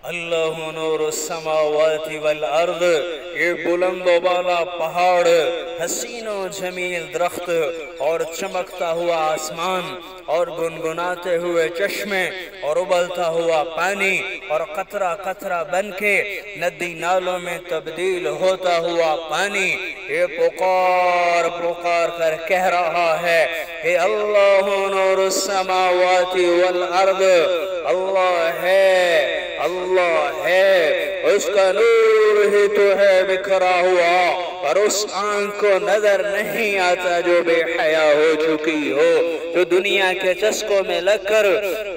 اللہ نور السماوات والارض، یہ بلند و بالا پہاڑ، حسین و جمیل درخت، اور چمکتا ہوا آسمان، اور گنگناتے ہوئے چشمے، اور ابلتا ہوا پانی، اور قطرہ قطرہ بن کے ندی نالوں میں تبدیل ہوتا ہوا پانی، یہ پکار پکار کر کہہ رہا ہے کہ اللہ نور السماوات والارض، اللہ ہے، اللہ ہے، اس کا نور ہی تو ہے بکھرا ہوا، اور اس آنکھ کو نظر نہیں آتا جو بے حیا ہو چکی ہو، جو دنیا کے چسکوں میں لگ کر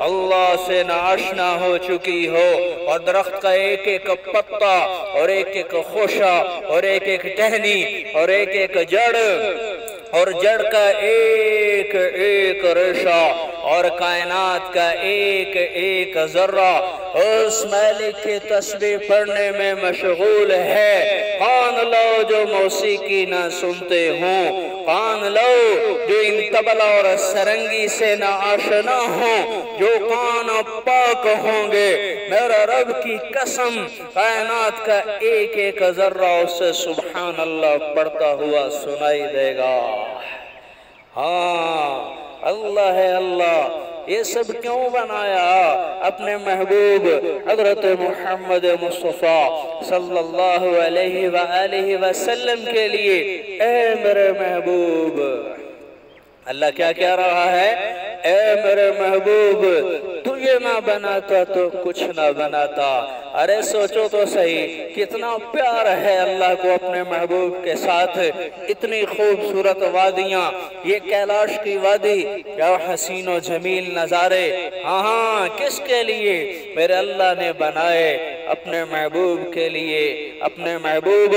اللہ سے ناآشنا ہو چکی ہو، اور درخت کا ایک ایک پتا، اور ایک ایک خوشہ، اور ایک ایک ٹہنی، اور ایک ایک جڑ، اور جڑ کا ایک ایک ریشہ، اور کائنات کا ایک ایک ذرہ اس مالک کی تسبیح پڑھنے میں مشغول ہے۔ کان لو جو موسیقی نہ سنتے ہوں، کان لو جو ان طبلہ اور سرنگی سے نہ آشنا ہوں، جو کان پاک ہوں گے، میرا رب کی قسم کائنات کا ایک ایک ذرہ اسے سبحان اللہ پڑھتا ہوا سنائی دے گا۔ ہاں، اللہ ہے اللہ۔ یہ سب کیوں بنایا؟ اپنے محبوب حضرت محمد مصطفیٰ صلی اللہ علیہ وآلہ وسلم کے لیے۔ اے میرے محبوب، اللہ کیا کہہ رہا ہے؟ اے میرے محبوب، تو یہ نہ بناتا تو کچھ نہ بناتا۔ ارے سوچو تو صحیح، کتنا پیار ہے اللہ کو اپنے محبوب کے ساتھ۔ اتنی خوبصورت وادیاں، یہ کیلاش کی وادی، کیا حسین و جمیل نظارے، ہاں کس کے لیے؟ میرے اللہ نے بنائے اپنے محبوب کے لیے، اپنے محبوب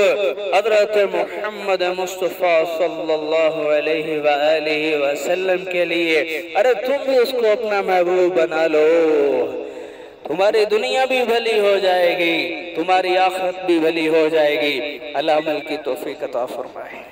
حضرت محمد مصطفیٰ صلی اللہ علیہ وآلہ وسلم کے لیے۔ ارے تم بھی اس کو اپنا محبوب بنا لو، تمہاری دنیا بھی بھلی ہو جائے گی، تمہاری آخرت بھی بھلی ہو جائے گی۔ اللہ عمل کی توفیق عطا فرمائے۔